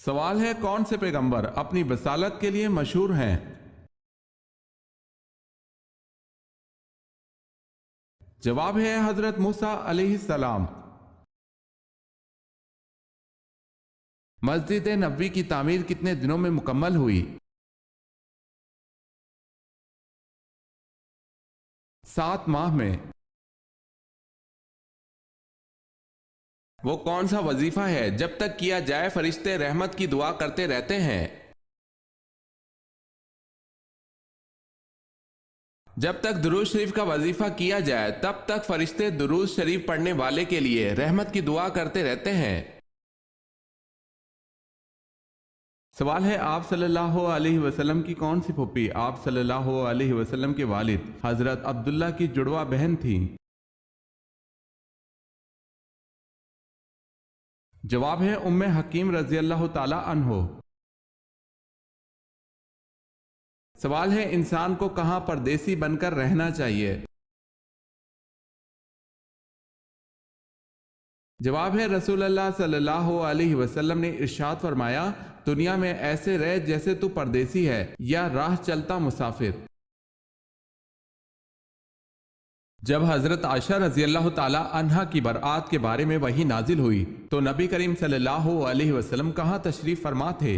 سوال ہے کون سے پیغمبر اپنی بصالت کے لیے مشہور ہیں؟ جواب ہے حضرت موسیٰ علیہ السلام۔ مسجد نبوی کی تعمیر کتنے دنوں میں مکمل ہوئی؟ 7 ماہ میں۔ وہ کون سا وظیفہ ہے جب تک کیا جائے فرشتے رحمت کی دعا کرتے رہتے ہیں؟ جب تک درود شریف کا وظیفہ کیا جائے تب تک فرشتے درود شریف پڑھنے والے کے لیے رحمت کی دعا کرتے رہتے ہیں۔ سوال ہے آپ صلی اللہ علیہ وسلم کی کون سی پھوپھی آپ صلی اللہ علیہ وسلم کے والد حضرت عبداللہ کی جڑواں بہن تھی؟ جواب ہے ام حکیم رضی اللہ تعالی عنہ۔ سوال ہے انسان کو کہاں پردیسی بن کر رہنا چاہیے؟ جواب ہے رسول اللہ صلی اللہ علیہ وسلم نے ارشاد فرمایا دنیا میں ایسے رہ جیسے تو پردیسی ہے یا راہ چلتا مسافر۔ جب حضرت عائشہ رضی اللہ تعالی عنہا کی برآت کے بارے میں وحی نازل ہوئی تو نبی کریم صلی اللہ علیہ وسلم کہاں تشریف فرما تھے؟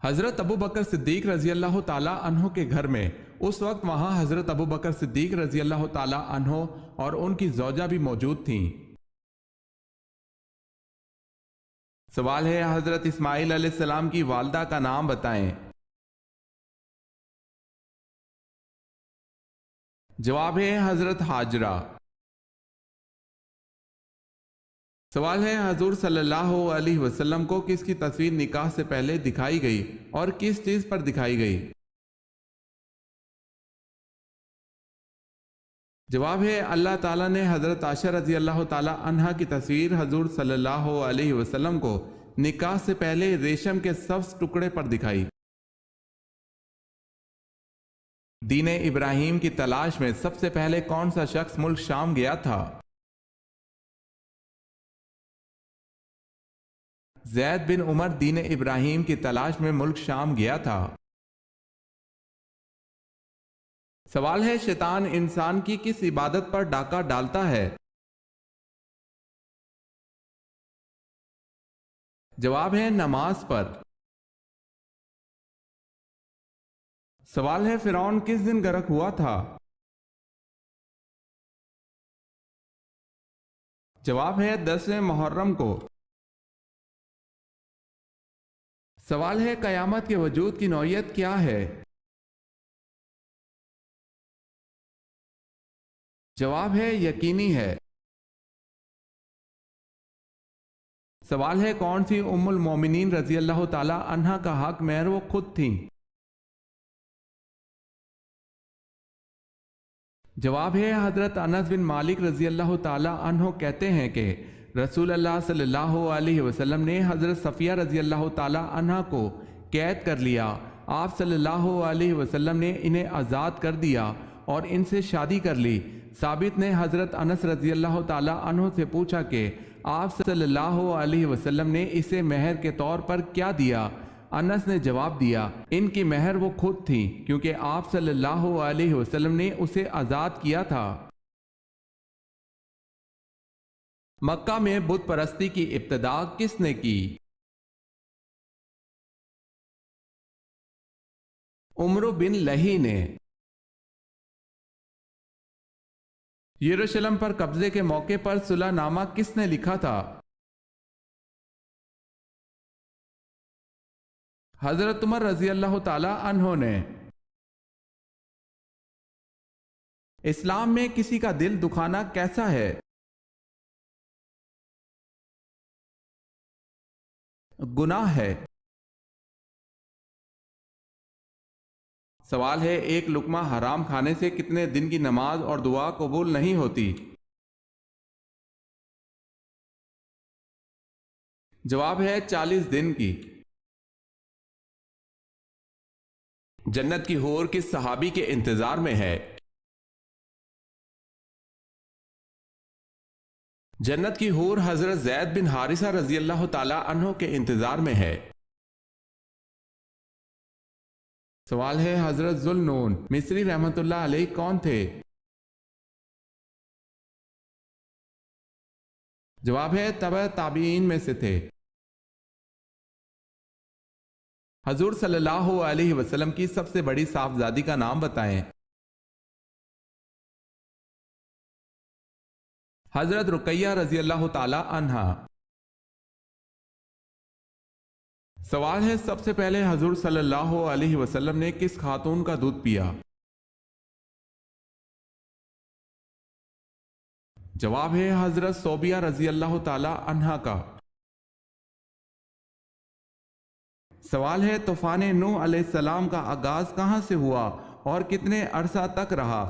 حضرت ابو بکر صدیق رضی اللہ تعالی عنہ کے گھر میں۔ اس وقت وہاں حضرت ابو بکر صدیق رضی اللہ تعالی عنہ اور ان کی زوجہ بھی موجود تھیں۔ سوال ہے حضرت اسماعیل علیہ السلام کی والدہ کا نام بتائیں۔ جواب ہے حضرت ہاجرہ۔ سوال ہے حضور صلی اللہ علیہ وسلم کو کس کی تصویر نکاح سے پہلے دکھائی گئی اور کس چیز پر دکھائی گئی؟ جواب ہے اللہ تعالیٰ نے حضرت عائشہ رضی اللہ تعالی عنہا کی تصویر حضور صلی اللہ علیہ وسلم کو نکاح سے پہلے ریشم کے سبز ٹکڑے پر دکھائی۔ دین ابراہیم کی تلاش میں سب سے پہلے کون سا شخص ملک شام گیا تھا؟ زید بن عمر دین ابراہیم کی تلاش میں ملک شام گیا تھا۔ سوال ہے شیطان انسان کی کس عبادت پر ڈاکہ ڈالتا ہے؟ جواب ہے نماز پر۔ سوال ہے فرعون کس دن غرق ہوا تھا؟ جواب ہے 10 محرم کو۔ سوال ہے قیامت کے وجود کی نوعیت کیا ہے؟ جواب ہے یقینی ہے۔ سوال ہے کون سی ام المومنین رضی اللہ تعالی عنہا کا حق مہر وہ خود تھیں؟ جواب ہے حضرت انس بن مالک رضی اللہ تعالی عنہ کہتے ہیں کہ رسول اللہ صلی اللہ علیہ وسلم نے حضرت صفیہ رضی اللہ تعالی عنہ کو قید کر لیا۔ آپ صلی اللہ علیہ وسلم نے انہیں آزاد کر دیا اور ان سے شادی کر لی۔ ثابت نے حضرت انس رضی اللہ تعالی عنہ سے پوچھا کہ آپ صلی اللہ علیہ وسلم نے اسے مہر کے طور پر کیا دیا؟ انس نے جواب دیا ان کی مہر وہ خود تھی کیونکہ آپ صلی اللہ علیہ وسلم نے اسے آزاد کیا تھا۔ مکہ میں بت پرستی کی ابتدا کس نے کی؟ عمرو بن لہی نے۔ یروشلم پر قبضے کے موقع پر صلح نامہ کس نے لکھا تھا؟ حضرت عمر رضی اللہ تعالی عنہ نے۔ اسلام میں کسی کا دل دکھانا کیسا ہے؟ گناہ ہے۔ سوال ہے ایک لقمہ حرام کھانے سے کتنے دن کی نماز اور دعا قبول نہیں ہوتی؟ جواب ہے 40 دن کی۔ جنت کی حور کس صحابی کے انتظار میں ہے؟ جنت کی حور حضرت زید بن حارثہ رضی اللہ تعالیٰ عنہ کے انتظار میں ہے۔ سوال ہے حضرت ذوالنون مصری رحمت اللہ علیہ کون تھے؟ جواب ہے تبع تابعین میں سے تھے۔ حضور صلی اللہ علیہ وسلم کی سب سے بڑی صاحبزادی کا نام بتائیں۔ حضرت رقیہ رضی اللہ تعالی عنہا۔ سوال ہے سب سے پہلے حضور صلی اللہ علیہ وسلم نے کس خاتون کا دودھ پیا؟ جواب ہے حضرت صوبیہ رضی اللہ تعالی عنہا کا۔ سوال ہے طوفان نوح علیہ السلام کا آغاز کہاں سے ہوا اور کتنے عرصہ تک رہا؟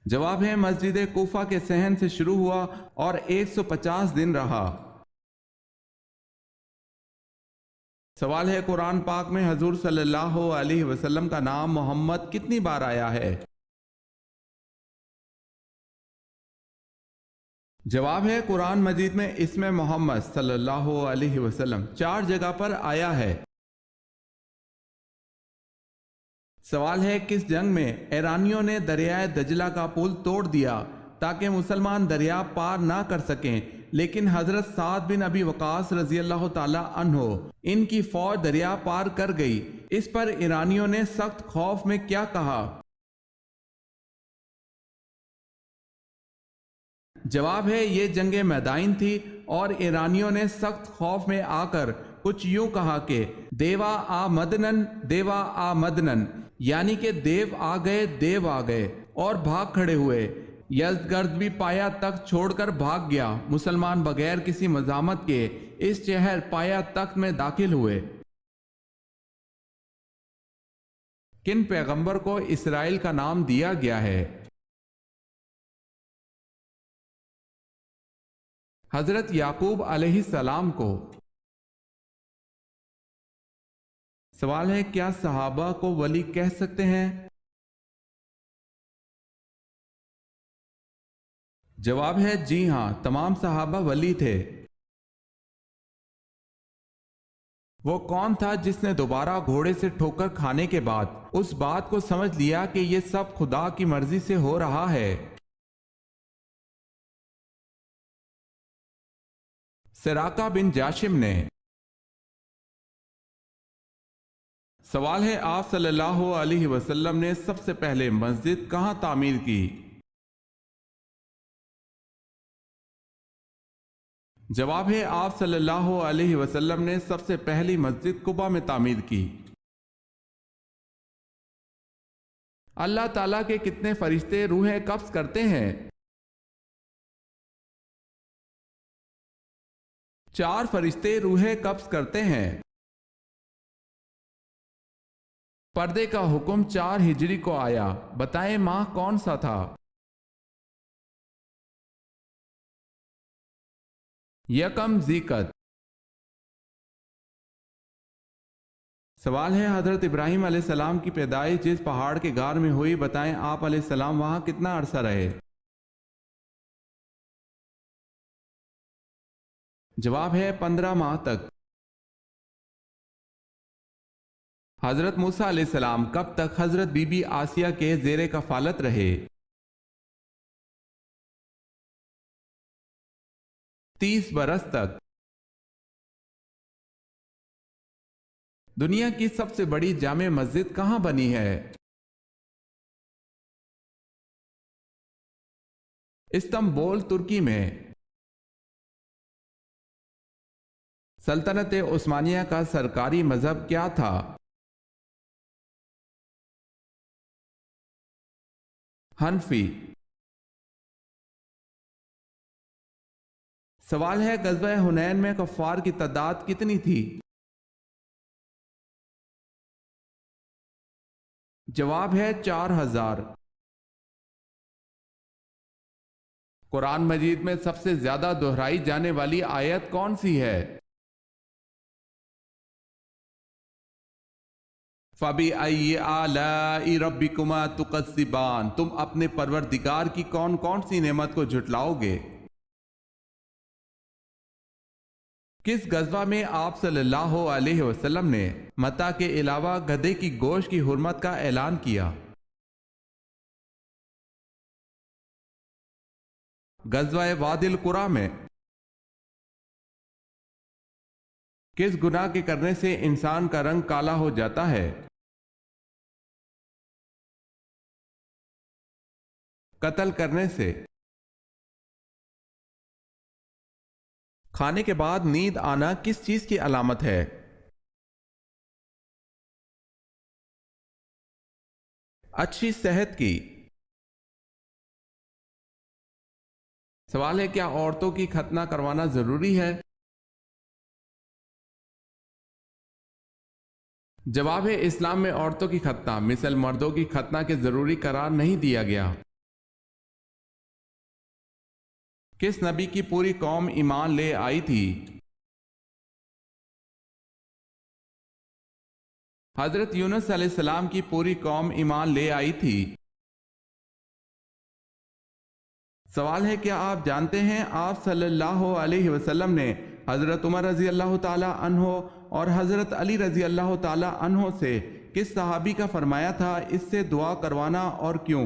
جواب ہے مسجد کوفہ کے صحن سے شروع ہوا اور 150 دن رہا۔ سوال ہے قرآن پاک میں حضور صلی اللہ علیہ وسلم کا نام محمد کتنی بار آیا ہے؟ جواب ہے قرآن مجید میں اسم محمد صلی اللہ علیہ وسلم 4 جگہ پر آیا ہے۔ سوال ہے کس جنگ میں ایرانیوں نے دریائے دجلہ کا پل توڑ دیا تاکہ مسلمان دریا پار نہ کر سکیں، لیکن حضرت سعد بن ابی وقاص رضی اللہ تعالی عنہ ان کی فوج دریا پار کر گئی، اس پر ایرانیوں نے سخت خوف میں کیا کہا؟ جواب ہے یہ جنگ میدان تھی اور ایرانیوں نے سخت خوف میں آ کر کچھ یوں کہا کہ دیوا آ مدنن دیوا آ مدنن، یعنی کہ دیو آ گئے اور بھاگ کھڑے ہوئے۔ یزدگرد بھی پایا تخت چھوڑ کر بھاگ گیا، مسلمان بغیر کسی مزاحمت کے اس شہر پایا تخت میں داخل ہوئے۔ کن پیغمبر کو اسرائیل کا نام دیا گیا ہے؟ حضرت یعقوب علیہ السلام کو۔ سوال ہے کیا صحابہ کو ولی کہہ سکتے ہیں؟ جواب ہے جی ہاں، تمام صحابہ ولی تھے۔ وہ کون تھا جس نے دوبارہ گھوڑے سے ٹھوکر کھانے کے بعد اس بات کو سمجھ لیا کہ یہ سب خدا کی مرضی سے ہو رہا ہے؟ سراقہ بن جاشم نے۔ سوال ہے آپ صلی اللہ علیہ وسلم نے سب سے پہلے مسجد کہاں تعمیر کی؟ جواب ہے آپ صلی اللہ علیہ وسلم نے سب سے پہلی مسجد قباء میں تعمیر کی۔ اللہ تعالیٰ کے کتنے فرشتے روحیں قبض کرتے ہیں؟ 4 فرشتے روحیں قبض کرتے ہیں۔ پردے کا حکم 4 ہجری کو آیا، بتائیں ماہ کون سا تھا؟ یکم ذیقعدہ۔ سوال ہے حضرت ابراہیم علیہ السلام کی پیدائش جس پہاڑ کے غار میں ہوئی، بتائیں آپ علیہ السلام وہاں کتنا عرصہ رہے؟ جواب ہے 15 ماہ تک۔ حضرت موسیٰ علیہ السلام کب تک حضرت بی بی آسیہ کے زیر کفالت رہے؟ 30 برس تک۔ دنیا کی سب سے بڑی جامع مسجد کہاں بنی ہے؟ استنبول ترکی میں۔ سلطنت عثمانیہ کا سرکاری مذہب کیا تھا؟ حنفی۔ سوال ہے غزوہ حنین میں کفار کی تعداد کتنی تھی؟ جواب ہے 4000۔ قرآن مجید میں سب سے زیادہ دہرائی جانے والی آیت کون سی ہے؟ فَبِأَيِّ آلَاءِ رَبِّكُمَا تُكَذِّبَانِ، تم اپنے پروردگار کی کون کون سی نعمت کو جھٹلاؤ گے؟ کس غزوہ میں آپ صلی اللہ علیہ وسلم نے متاع کے علاوہ گدھے کی گوشت کی حرمت کا اعلان کیا؟ غزوہ وادی القریٰ میں۔ کس گناہ کے کرنے سے انسان کا رنگ کالا ہو جاتا ہے؟ قتل کرنے سے۔ کھانے کے بعد نیند آنا کس چیز کی علامت ہے؟ اچھی صحت کی۔ سوال ہے، کیا عورتوں کی ختنہ کروانا ضروری ہے؟ جواب ہے، اسلام میں عورتوں کی ختنہ مثل مردوں کی ختنہ کے ضروری قرار نہیں دیا گیا۔ کس نبی کی پوری قوم ایمان لے آئی تھی؟ حضرت یونس علیہ السلام کی پوری قوم ایمان لے آئی تھی۔ سوال ہے، کیا آپ جانتے ہیں آپ صلی اللہ علیہ وسلم نے حضرت عمر رضی اللہ تعالی عنہ اور حضرت علی رضی اللہ تعالی عنہ سے کس صحابی کا فرمایا تھا اس سے دعا کروانا اور کیوں؟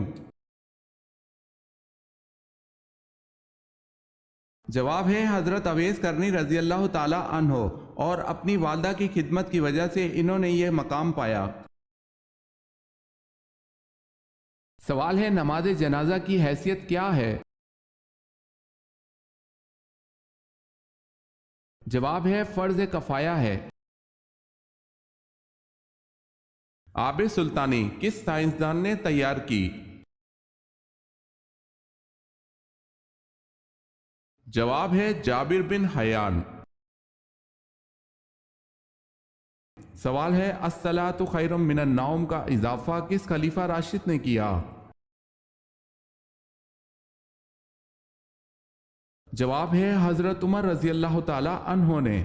جواب ہے، حضرت اویس کرنی رضی اللہ تعالی عنہ، اور اپنی والدہ کی خدمت کی وجہ سے انہوں نے یہ مقام پایا۔ سوال ہے، نماز جنازہ کی حیثیت کیا ہے؟ جواب ہے، فرض کفایہ ہے۔ آب سلطانی کس سائنسدان نے تیار کی؟ جواب ہے، جابر بن حیان۔ سوال ہے، الصلاۃ خیر من النوم کا اضافہ کس خلیفہ راشد نے کیا؟ جواب ہے، حضرت عمر رضی اللہ تعالی عنہ نے۔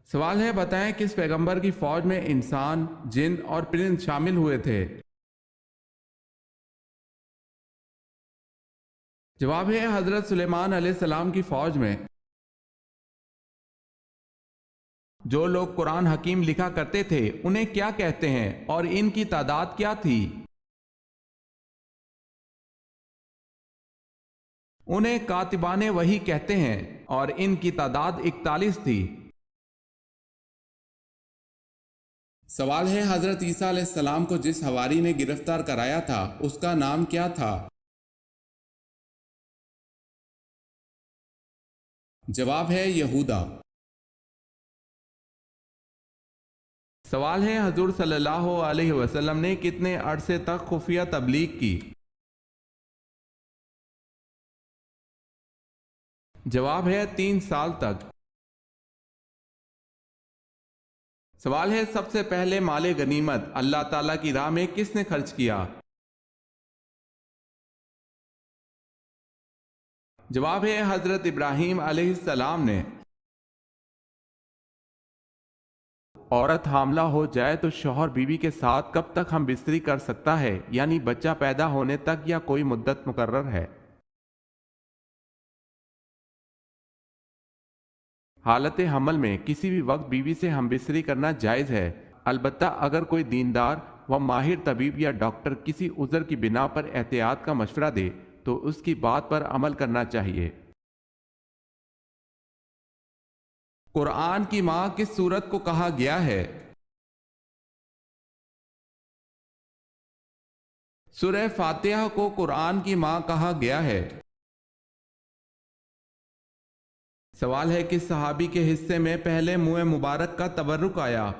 سوال ہے، بتائیں کس پیغمبر کی فوج میں انسان، جن اور پرند شامل ہوئے تھے؟ جواب ہے، حضرت سلیمان علیہ السلام کی فوج میں۔ جو لوگ قرآن حکیم لکھا کرتے تھے انہیں کیا کہتے ہیں اور ان کی تعداد کیا تھی؟ انہیں کاتبان وحی کہتے ہیں اور ان کی تعداد 41 تھی۔ سوال ہے، حضرت عیسیٰ علیہ السلام کو جس حواری نے گرفتار کرایا تھا اس کا نام کیا تھا؟ جواب ہے، یہودا۔ سوال ہے، حضور صلی اللہ علیہ وسلم نے کتنے عرصے تک خفیہ تبلیغ کی؟ جواب ہے، 3 سال تک۔ سوال ہے، سب سے پہلے مال غنیمت اللہ تعالیٰ کی راہ میں کس نے خرچ کیا؟ جواب ہے، حضرت ابراہیم علیہ السلام نے۔ عورت حاملہ ہو جائے تو شوہر بیوی کے ساتھ کب تک ہم بستری کر سکتا ہے، یعنی بچہ پیدا ہونے تک یا کوئی مدت مقرر ہے؟ حالت حمل میں کسی بھی وقت بیوی سے ہم بستری کرنا جائز ہے، البتہ اگر کوئی دیندار و ماہر طبیب یا ڈاکٹر کسی عذر کی بنا پر احتیاط کا مشورہ دے تو اس کی بات پر عمل کرنا چاہیے۔ قرآن کی ماں کس سورت کو کہا گیا ہے؟ سورہ فاتحہ کو قرآن کی ماں کہا گیا ہے۔ سوال ہے، کس صحابی کے حصے میں پہلے منہ مبارک کا تبرک آیا؟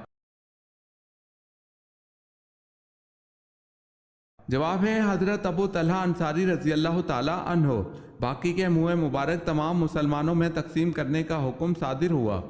جواب ہے، حضرت ابو طلحہ انصاری رضی اللہ تعالی عنہ۔ باقی کے منہ مبارک تمام مسلمانوں میں تقسیم کرنے کا حکم صادر ہوا۔